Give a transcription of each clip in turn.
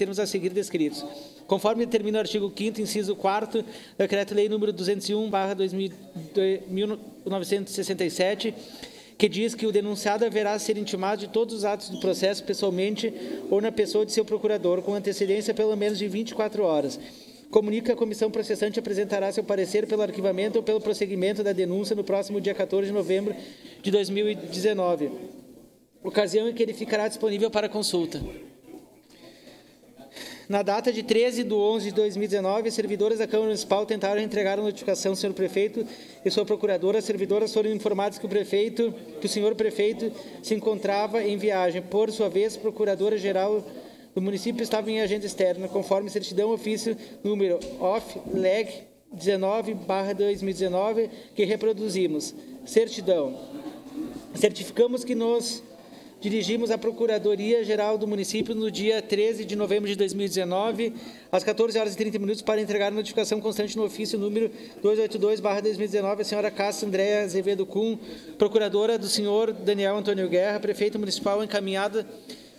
termos a seguir descritos. Conforme determina o artigo 5º, inciso 4º, da Decreto-Lei nº 201/1967, que diz que o denunciado haverá ser intimado de todos os atos do processo pessoalmente ou na pessoa de seu procurador, com antecedência pelo menos de 24 horas. Comunica que a comissão processante apresentará seu parecer pelo arquivamento ou pelo prosseguimento da denúncia no próximo dia 14 de novembro de 2019, ocasião em que ele ficará disponível para consulta. Na data de 13/11 de 2019, as servidoras da Câmara Municipal tentaram entregar a notificação ao senhor prefeito e sua procuradora. As servidoras foram informadas que o senhor prefeito se encontrava em viagem. Por sua vez, a procuradora-geral do município estava em agenda externa, conforme certidão ofício número OF-LEG 19/2019, que reproduzimos. Certidão. Certificamos que nos dirigimos à Procuradoria-Geral do município no dia 13 de novembro de 2019, às 14h30, para entregar a notificação constante no ofício número 282/2019, a senhora Cássia Andréa Azevedo Kuhn, procuradora do senhor Daniel Antônio Guerra, prefeito municipal, encaminhada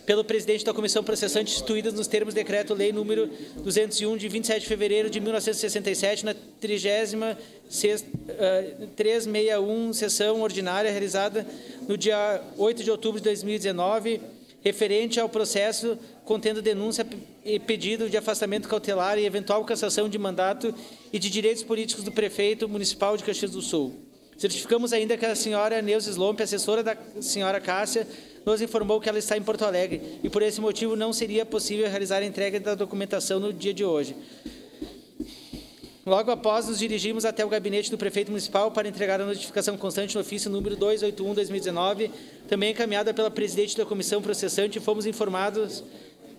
pelo presidente da comissão processante, instituídas nos termos do Decreto-Lei número 201, de 27 de fevereiro de 1967, na 361 sessão ordinária, realizada no dia 8 de outubro de 2019, referente ao processo contendo denúncia e pedido de afastamento cautelar e eventual cassação de mandato e de direitos políticos do prefeito municipal de Caxias do Sul. Certificamos ainda que a senhora Neuza Slomp, assessora da senhora Cássia, nos informou que ela está em Porto Alegre e, por esse motivo, não seria possível realizar a entrega da documentação no dia de hoje. Logo após, nos dirigimos até o gabinete do prefeito municipal para entregar a notificação constante no ofício número 281/2019, também encaminhada pela presidente da comissão processante, e fomos informados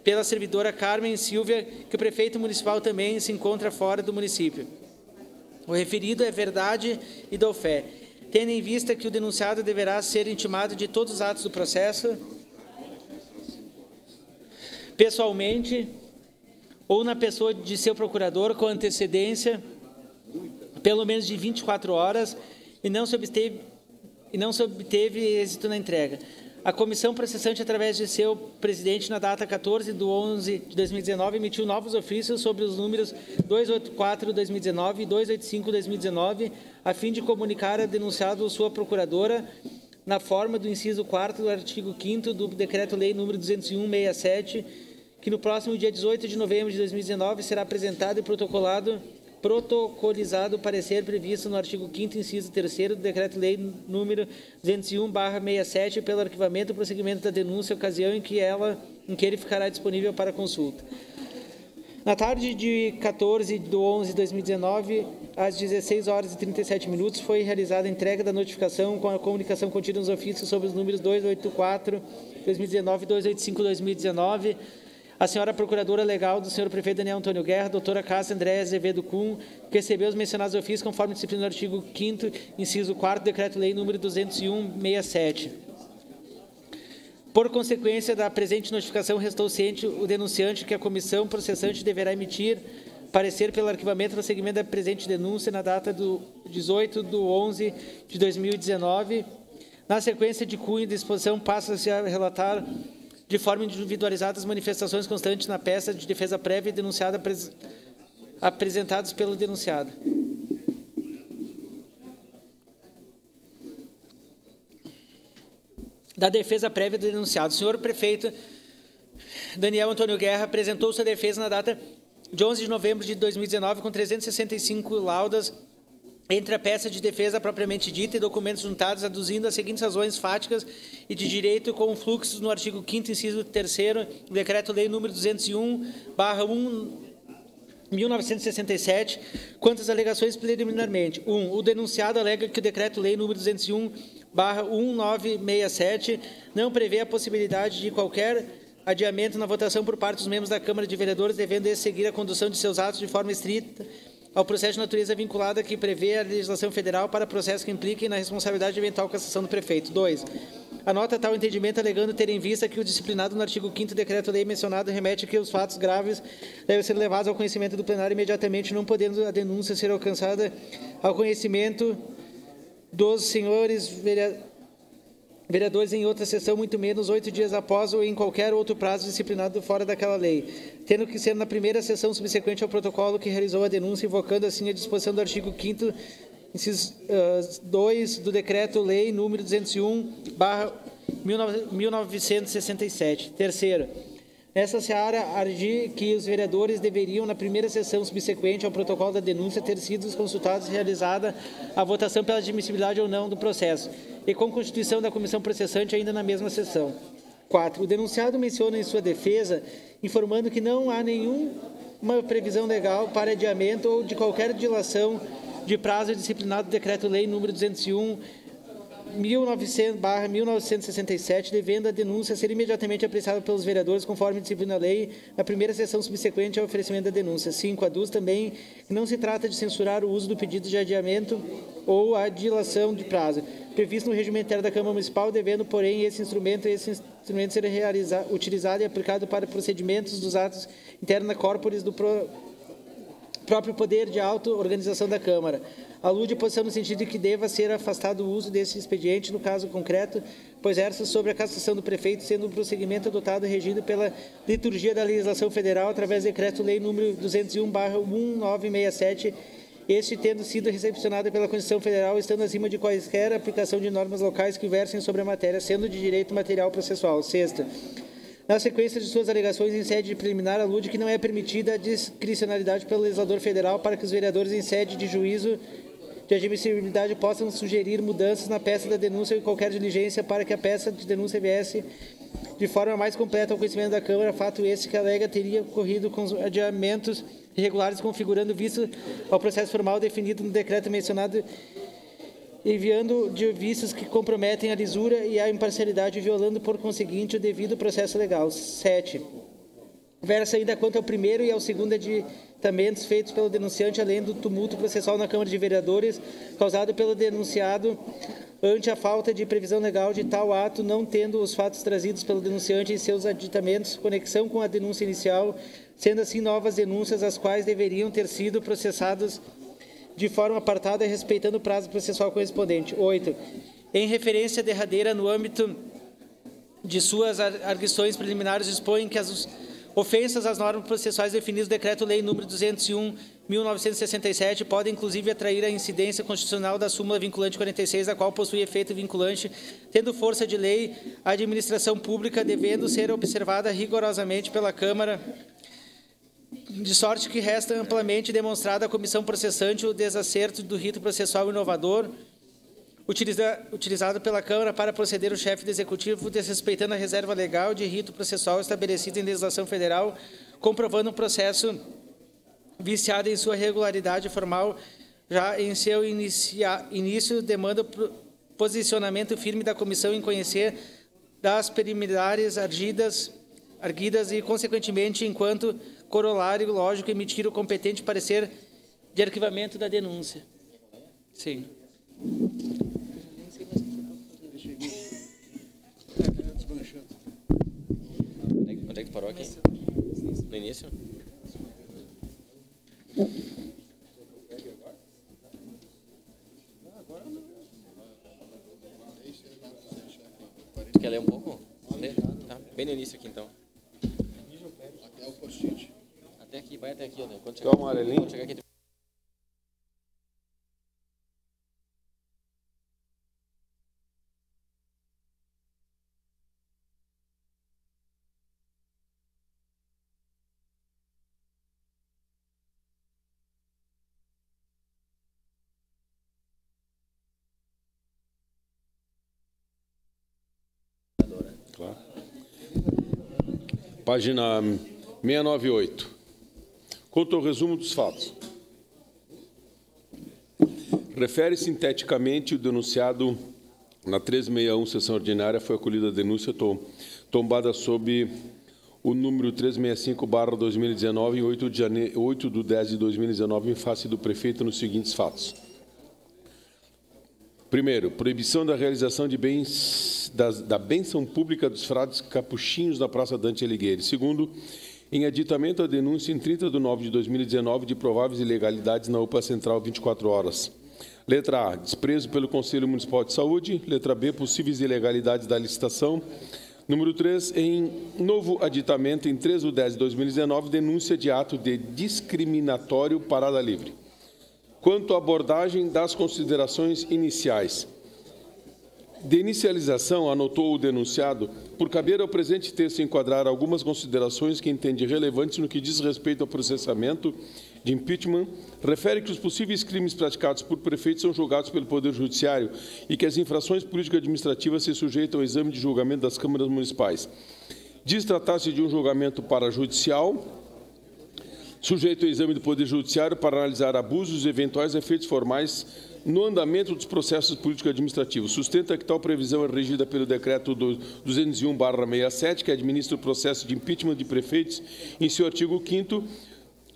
pela servidora Carmen Silvia que o prefeito municipal também se encontra fora do município. O referido é verdade e dou fé, tendo em vista que o denunciado deverá ser intimado de todos os atos do processo, pessoalmente ou na pessoa de seu procurador, com antecedência pelo menos de 24 horas, e não se obteve êxito na entrega. A comissão processante, através de seu presidente, na data 14/11 de 2019, emitiu novos ofícios sobre os números 284/2019 e 285/2019, a fim de comunicar a denunciado sua procuradora, na forma do inciso 4º do artigo 5º do Decreto-Lei nº 201/67, que no próximo dia 18 de novembro de 2019 será apresentado e protocolizado o parecer previsto no artigo 5º, inciso 3º do Decreto-Lei nº 201/67, pelo arquivamento e prosseguimento da denúncia, ocasião em que ele ficará disponível para consulta. Na tarde de 14/11/2019, às 16h37, foi realizada a entrega da notificação com a comunicação contida nos ofícios sobre os números 284/2019 e 285/2019. A senhora Procuradora Legal do senhor Prefeito Daniel Antônio Guerra, doutora Cássia Andréa Azevedo Kuhn, que recebeu os mencionados ofícios conforme disciplina do artigo 5º, inciso 4º do Decreto-Lei nº 201/67. Por consequência da presente notificação, restou ciente o denunciante que a comissão processante deverá emitir parecer pelo arquivamento e prosseguimento da presente denúncia na data do 18/11 de 2019. Na sequência de cunho de exposição, passa-se a relatar de forma individualizada as manifestações constantes na peça de defesa prévia e denunciada apresentados pelo denunciado. Da defesa prévia do denunciado. O senhor prefeito Daniel Antônio Guerra apresentou sua defesa na data de 11 de novembro de 2019 com 365 laudas entre a peça de defesa propriamente dita e documentos juntados, aduzindo as seguintes razões fáticas e de direito com fluxos no artigo 5º, inciso 3º, do Decreto-Lei nº 201/1967, quanto às alegações preliminarmente. 1. O denunciado alega que o Decreto-Lei nº 201/1967 não prevê a possibilidade de qualquer adiamento na votação por parte dos membros da Câmara de Vereadores, devendo eles seguir a condução de seus atos de forma estrita ao processo de natureza vinculada que prevê a legislação federal para processos que impliquem na responsabilidade de eventual cassação do prefeito. 2. Anota tal entendimento alegando ter em vista que o disciplinado no artigo 5º do Decreto-Lei mencionado remete que os fatos graves devem ser levados ao conhecimento do plenário imediatamente, não podendo a denúncia ser alcançada ao conhecimento dos senhores vereadores em outra sessão, muito menos 8 dias após ou em qualquer outro prazo disciplinado fora daquela lei, tendo que ser na primeira sessão subsequente ao protocolo que realizou a denúncia, invocando assim a disposição do artigo 5º, inciso 2 do Decreto-Lei número 201/1967. Terceiro, nessa seara, ardi que os vereadores deveriam, na primeira sessão subsequente ao protocolo da denúncia, ter sido consultados e realizada a votação pela admissibilidade ou não do processo, e com constituição da comissão processante ainda na mesma sessão. 4. O denunciado menciona em sua defesa, informando que não há nenhuma previsão legal para adiamento ou de qualquer dilação de prazo disciplinado do Decreto-Lei número 201/1967, devendo a denúncia ser imediatamente apreciada pelos vereadores conforme disciplina a lei na primeira sessão subsequente ao oferecimento da denúncia. 5. Aduz também que não se trata de censurar o uso do pedido de adiamento ou a dilação de prazo, previsto no regimento interno da Câmara Municipal, devendo, porém, esse instrumento ser utilizado e aplicado para procedimentos dos atos interna corporis do próprio poder de auto-organização da Câmara. Alude posição no sentido de que deva ser afastado o uso desse expediente, no caso concreto, pois versa sobre a cassação do prefeito, sendo um procedimento adotado e regido pela liturgia da legislação federal através do Decreto-Lei número 201/1967, este tendo sido recepcionado pela Constituição Federal, estando acima de quaisquer aplicação de normas locais que versem sobre a matéria, sendo de direito material processual. Sexta, na sequência de suas alegações em sede preliminar, alude que não é permitida a discricionalidade pelo legislador federal para que os vereadores em sede de juízo de admissibilidade possam sugerir mudanças na peça da denúncia ou em qualquer diligência para que a peça de denúncia viesse de forma mais completa ao conhecimento da Câmara, fato esse que alega teria ocorrido com os adiamentos irregulares, configurando visto ao processo formal definido no decreto mencionado, enviando de vícios que comprometem a lisura e a imparcialidade, violando, por conseguinte, o devido processo legal. 7. Versa ainda quanto ao primeiro e ao segundo aditamentos feitos pelo denunciante, além do tumulto processual na Câmara de Vereadores, causado pelo denunciado ante a falta de previsão legal de tal ato, não tendo os fatos trazidos pelo denunciante em seus aditamentos conexão com a denúncia inicial, sendo assim novas denúncias, as quais deveriam ter sido processadas de forma apartada, respeitando o prazo processual correspondente. 8. Em referência derradeira, no âmbito de suas arguições preliminares, dispõe que as ofensas às normas processuais definidas no Decreto-Lei número 201/1967 podem, inclusive, atrair a incidência constitucional da súmula vinculante 46, a qual possui efeito vinculante, tendo força de lei, a administração pública, devendo ser observada rigorosamente pela Câmara, de sorte que resta amplamente demonstrada à comissão processante o desacerto do rito processual inovador utilizado pela Câmara para proceder o chefe do Executivo, desrespeitando a reserva legal de rito processual estabelecida em legislação federal, comprovando um processo viciado em sua regularidade formal, já em seu início, demanda posicionamento firme da comissão em conhecer das preliminares arguidas e, consequentemente, enquanto corolário lógico, emitir o competente parecer de arquivamento da denúncia. Sim. Onde é que parou aqui? No início? Tu quer ler um pouco? Lê? Tá. Bem no início aqui, então. Até o post-it. Até aqui, vai até aqui. Ó. Quando Quer o amarelinho? Quando chegar aqui, Claro. Página 698. Quanto ao resumo dos fatos. Refere sinteticamente o denunciado na 361, sessão ordinária, foi acolhida a denúncia tombada sob o número 365/2019, em 8/10/2019, em face do prefeito, nos seguintes fatos. Primeiro, proibição da realização de da bênção pública dos frades capuchinhos na Praça Dante Alighieri. Segundo, em aditamento à denúncia em 30/9/2019 de prováveis ilegalidades na UPA Central 24 horas. Letra A, desprezo pelo Conselho Municipal de Saúde. Letra B, possíveis ilegalidades da licitação. Número 3, em novo aditamento, em 3/10/2019, denúncia de ato de discriminatório parada livre. Quanto à abordagem das considerações iniciais. De inicialização, anotou o denunciado, por caber ao presente texto enquadrar algumas considerações que entende relevantes no que diz respeito ao processamento de impeachment, refere que os possíveis crimes praticados por prefeitos são julgados pelo Poder Judiciário e que as infrações político-administrativas se sujeitam ao exame de julgamento das câmaras municipais. Diz tratar-se de um julgamento parajudicial, sujeito ao exame do Poder Judiciário para analisar abusos e eventuais efeitos formais no andamento dos processos político-administrativos. Sustenta que tal previsão é regida pelo Decreto 201/67, que administra o processo de impeachment de prefeitos, em seu artigo 5º,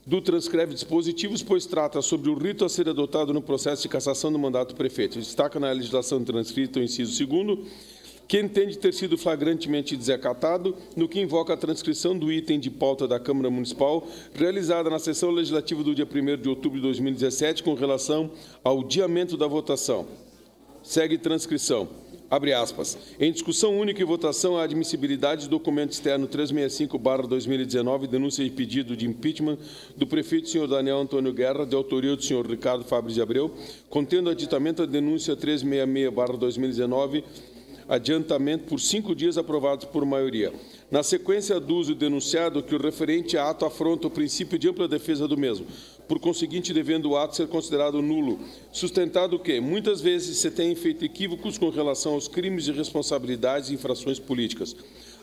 do transcreve dispositivos, pois trata sobre o rito a ser adotado no processo de cassação do mandato do prefeito. Destaca na legislação transcrita o inciso 2º, que entende ter sido flagrantemente desacatado, no que invoca a transcrição do item de pauta da Câmara Municipal, realizada na sessão legislativa do dia 1º de outubro de 2017, com relação ao adiamento da votação. Segue transcrição. Abre aspas. Em discussão única e votação, a admissibilidade do documento externo 365/2019, denúncia e pedido de impeachment do prefeito senhor Daniel Antônio Guerra, de autoria do senhor Ricardo Fabris de Abreu, contendo aditamento a denúncia 366/2019, adiantamento por 5 dias aprovados por maioria. Na sequência, aduzo o denunciado que o referente a ato afronta o princípio de ampla defesa do mesmo, por conseguinte, devendo o ato ser considerado nulo, sustentado que, muitas vezes, se têm feito equívocos com relação aos crimes de responsabilidades e infrações políticas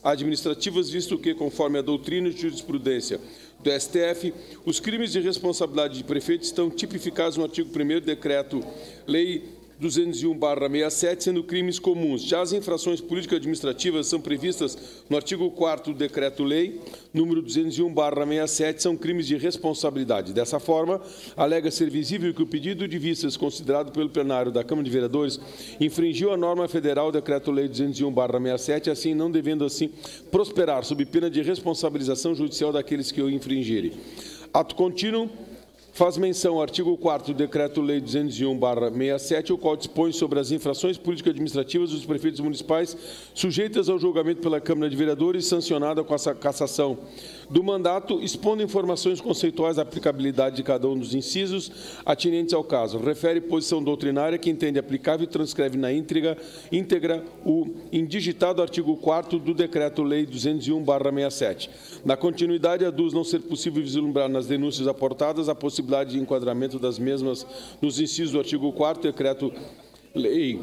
administrativas, visto que, conforme a doutrina e jurisprudência do STF, os crimes de responsabilidade de prefeito estão tipificados no artigo 1º do Decreto-Lei 201/67, sendo crimes comuns. Já as infrações político-administrativas são previstas no artigo 4º do Decreto-Lei número 201/67, são crimes de responsabilidade. Dessa forma, alega ser visível que o pedido de vistas considerado pelo plenário da Câmara de Vereadores infringiu a norma federal Decreto-Lei 201/67, assim não devendo assim prosperar sob pena de responsabilização judicial daqueles que o infringirem. Ato contínuo. Faz menção ao artigo 4º do Decreto-Lei 201/67, o qual dispõe sobre as infrações político-administrativas dos prefeitos municipais sujeitas ao julgamento pela Câmara de Vereadores, sancionada com a cassação do mandato, expondo informações conceituais da aplicabilidade de cada um dos incisos atinentes ao caso. Refere posição doutrinária que entende aplicável e transcreve na íntegra o indigitado artigo 4º do Decreto-Lei 201/67. Na continuidade, aduz não ser possível vislumbrar nas denúncias aportadas a possibilidade de enquadramento das mesmas nos incisos do artigo 4º do Decreto-Lei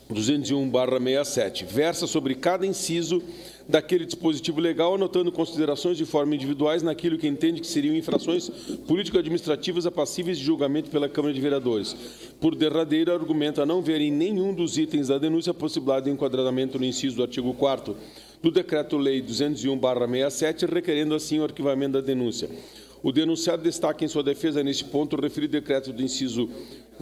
201/67. Versa sobre cada inciso daquele dispositivo legal, anotando considerações de forma individuais naquilo que entende que seriam infrações político-administrativas passíveis de julgamento pela Câmara de Vereadores. Por derradeiro, argumenta não ver em nenhum dos itens da denúncia a possibilidade de enquadramento no inciso do artigo 4º do Decreto-Lei 201/67, requerendo assim o arquivamento da denúncia. O denunciado destaca em sua defesa, neste ponto, o referido decreto no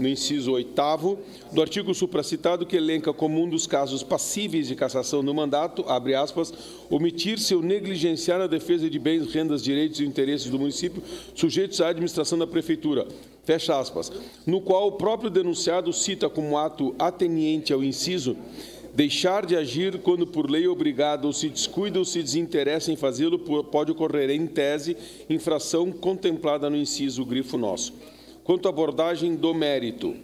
inciso 8º do artigo supracitado, que elenca como um dos casos passíveis de cassação do mandato, abre aspas, omitir-se ou negligenciar a defesa de bens, rendas, direitos e interesses do município sujeitos à administração da Prefeitura, fecha aspas, no qual o próprio denunciado cita como ato ateniente ao inciso deixar de agir quando por lei obrigado ou se descuida ou se desinteressa em fazê-lo pode ocorrer, em tese, infração contemplada no inciso grifo nosso. Quanto à abordagem do mérito,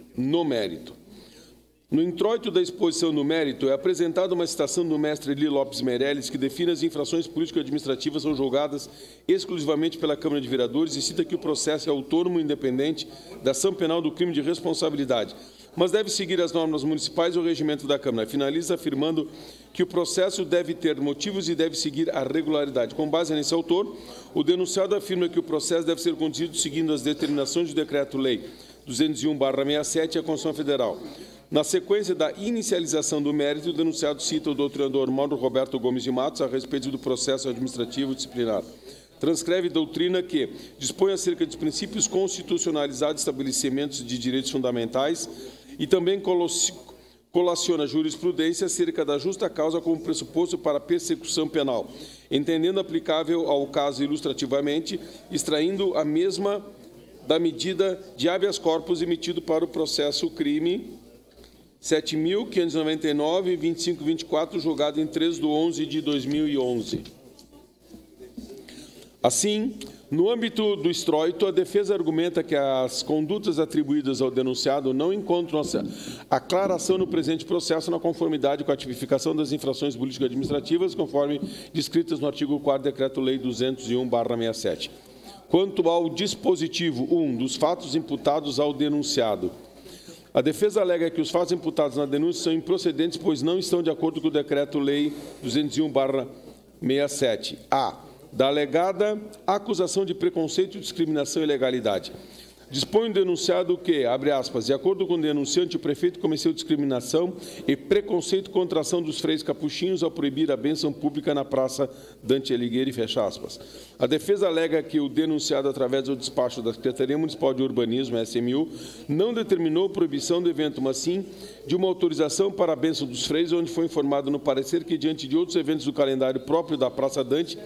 no introito da exposição no mérito, é apresentada uma citação do mestre Eli Lopes Meirelles, que define as infrações político-administrativas são julgadas exclusivamente pela Câmara de Vereadores e cita que o processo é autônomo e independente da ação penal do crime de responsabilidade, mas deve seguir as normas municipais e o regimento da Câmara. Finaliza afirmando que o processo deve ter motivos e deve seguir a regularidade. Com base nesse autor, o denunciado afirma que o processo deve ser conduzido seguindo as determinações do Decreto-Lei 201/67 e a Constituição Federal. Na sequência da inicialização do mérito, o denunciado cita o doutrinador Mauro Roberto Gomes de Matos a respeito do processo administrativo disciplinar. Transcreve doutrina que dispõe acerca dos princípios constitucionalizados, estabelecimentos de direitos fundamentais e também colaciona jurisprudência acerca da justa causa como pressuposto para persecução penal, entendendo aplicável ao caso ilustrativamente, extraindo a mesma da medida de habeas corpus emitido para o processo crime 7.599-2524, julgado em 3/11/2011. Assim, no âmbito do extroito, a defesa argumenta que as condutas atribuídas ao denunciado não encontram aclaração no presente processo na conformidade com a tipificação das infrações político-administrativas, conforme descritas no artigo 4º Decreto-Lei 201/67. Quanto ao dispositivo 1 dos fatos imputados ao denunciado, a defesa alega que os fatos imputados na denúncia são improcedentes, pois não estão de acordo com o Decreto-Lei 201/67. A. Da alegada acusação de preconceito, discriminação e ilegalidade. Dispõe o denunciado que, abre aspas, de acordo com o denunciante, o prefeito cometeu discriminação e preconceito contra a ação dos freis capuchinhos ao proibir a bênção pública na Praça Dante Alighieri, fecha aspas. A defesa alega que o denunciado, através do despacho da Secretaria Municipal de Urbanismo, SMU, não determinou proibição do evento, mas sim de uma autorização para a bênção dos freis, onde foi informado no parecer que, diante de outros eventos do calendário próprio da Praça Dante,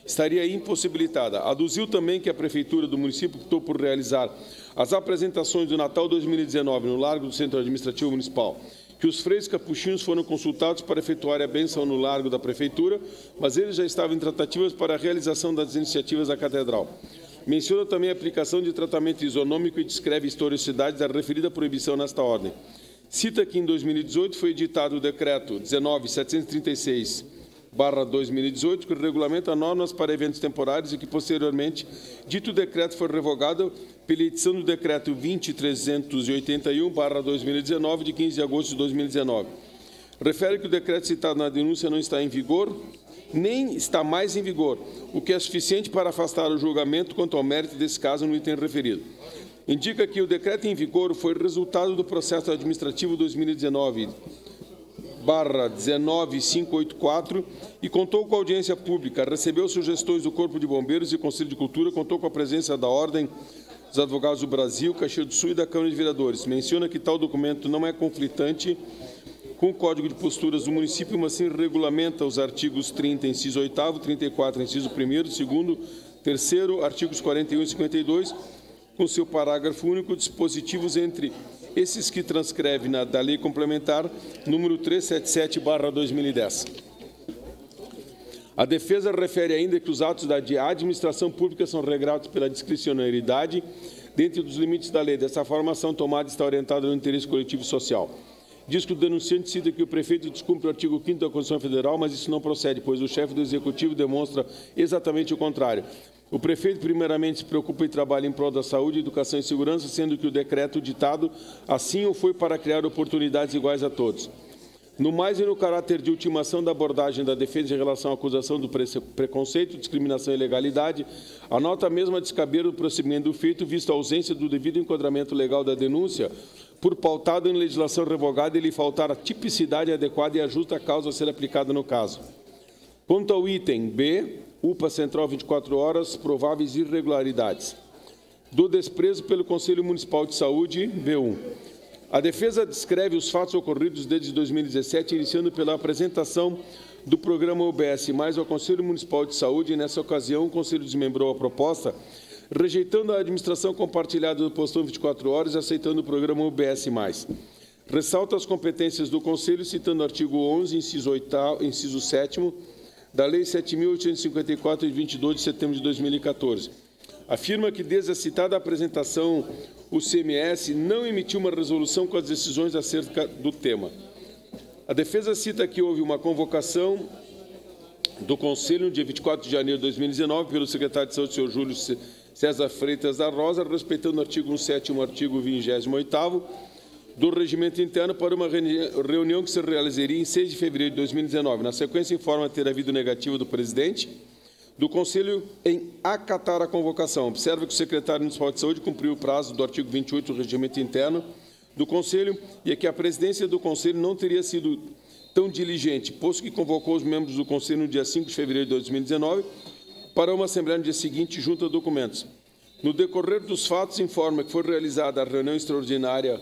estaria impossibilitada. Aduziu também que a Prefeitura do município optou por realizar as apresentações do Natal 2019 no Largo do Centro Administrativo Municipal, que os freis capuchinhos foram consultados para efetuar a bênção no Largo da Prefeitura, mas eles já estavam em tratativas para a realização das iniciativas da Catedral. Menciona também a aplicação de tratamento isonômico e descreve a historicidade da referida proibição nesta ordem. Cita que em 2018 foi editado o Decreto 19.736/2018, que regulamenta normas para eventos temporários e que, posteriormente, dito decreto foi revogado pela edição do Decreto 20.381/2019, de 15 de agosto de 2019. Refere que o decreto citado na denúncia não está em vigor, nem está mais em vigor, o que é suficiente para afastar o julgamento quanto ao mérito desse caso no item referido. Indica que o decreto em vigor foi resultado do processo administrativo 2019/19584 e contou com audiência pública, recebeu sugestões do Corpo de Bombeiros e Conselho de Cultura, contou com a presença da Ordem dos Advogados do Brasil, Caxias do Sul e da Câmara de Vereadores. Menciona que tal documento não é conflitante com o Código de Posturas do município, mas sim regulamenta os artigos 30, inciso 8º, 34, inciso 1º, 2º, 3º, artigos 41 e 52, com seu parágrafo único, dispositivos entre esses que transcreve da Lei Complementar número 377/2010. A defesa refere ainda que os atos da administração pública são regrados pela discricionariedade dentro dos limites da lei. Dessa forma, a ação tomada está orientada no interesse coletivo e social. Diz que o denunciante cita que o prefeito descumpre o artigo 5º da Constituição Federal, mas isso não procede, pois o chefe do Executivo demonstra exatamente o contrário. O prefeito, primeiramente, se preocupa e trabalha em prol da saúde, educação e segurança, sendo que o decreto ditado assim o foi para criar oportunidades iguais a todos. No mais e no caráter de ultimação da abordagem da defesa em relação à acusação do preconceito, discriminação e ilegalidade, a nota mesma descaber o procedimento do feito, visto a ausência do devido enquadramento legal da denúncia, por pautado em legislação revogada e lhe faltar a tipicidade adequada e a justa causa a ser aplicada no caso. Quanto ao item B, UPA Central 24 horas, prováveis irregularidades. Do desprezo pelo Conselho Municipal de Saúde, B1. A defesa descreve os fatos ocorridos desde 2017, iniciando pela apresentação do programa UBS, mais ao Conselho Municipal de Saúde, e nessa ocasião o Conselho desmembrou a proposta, rejeitando a administração compartilhada do Postão 24 horas e aceitando o programa UBS+. Ressalta as competências do Conselho, citando o artigo 11, inciso 7º, da Lei 7.854, de 22 de setembro de 2014. Afirma que, desde a citada apresentação, o CMS não emitiu uma resolução com as decisões acerca do tema. A defesa cita que houve uma convocação do Conselho no dia 24 de janeiro de 2019 pelo secretário de Saúde, senhor Júlio César Freitas da Rosa, respeitando o artigo 7º e o artigo 28º do Regimento Interno, para uma reunião que se realizaria em 6 de fevereiro de 2019. Na sequência, informa ter havido negativa do presidente do Conselho em acatar a convocação. Observa que o secretário municipal de Saúde cumpriu o prazo do artigo 28 do Regimento Interno do Conselho e que a presidência do Conselho não teria sido tão diligente, posto que convocou os membros do Conselho no dia 5 de fevereiro de 2019 para uma assembleia no dia seguinte, junto a documentos. No decorrer dos fatos, informa que foi realizada a reunião extraordinária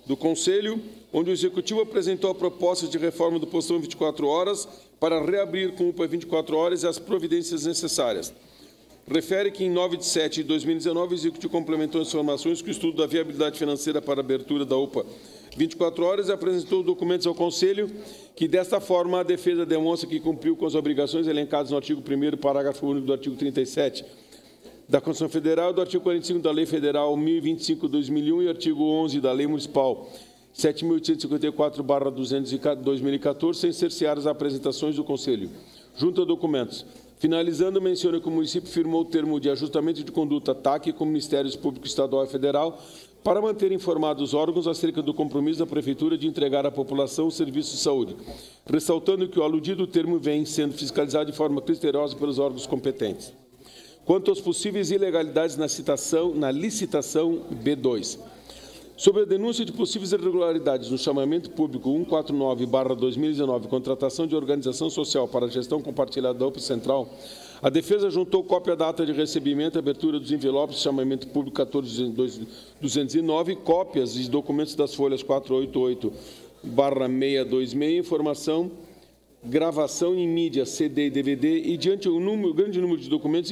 do Conselho, onde o Executivo apresentou a proposta de reforma do Postão 24 horas para reabrir com o UPA 24 horas e as providências necessárias. refere que em 9 de 7 de 2019, o Executivo complementou informações com o estudo da viabilidade financeira para a abertura da UPA 24 horas e apresentou documentos ao Conselho que, desta forma, a defesa demonstra que cumpriu com as obrigações elencadas no artigo 1º, parágrafo único do artigo 37 da Constituição Federal, do artigo 45 da Lei Federal 1025/2001 e artigo 11 da Lei Municipal 7.854/2014, sem cercear as apresentações do Conselho. Junto a documentos. Finalizando, menciona que o município firmou o termo de ajustamento de conduta TAC com Ministérios Público Estadual e Federal para manter informados os órgãos acerca do compromisso da Prefeitura de entregar à população o serviço de saúde, ressaltando que o aludido termo vem sendo fiscalizado de forma criteriosa pelos órgãos competentes. Quanto às possíveis ilegalidades na licitação B2, sobre a denúncia de possíveis irregularidades no chamamento público 149/2019, contratação de organização social para a gestão compartilhada da UPA Central, a defesa juntou cópia da ata de recebimento e abertura dos envelopes de chamamento público 14.209, cópias de documentos das folhas 488/626, informação, gravação em mídia, CD e DVD, e diante um grande número de documentos,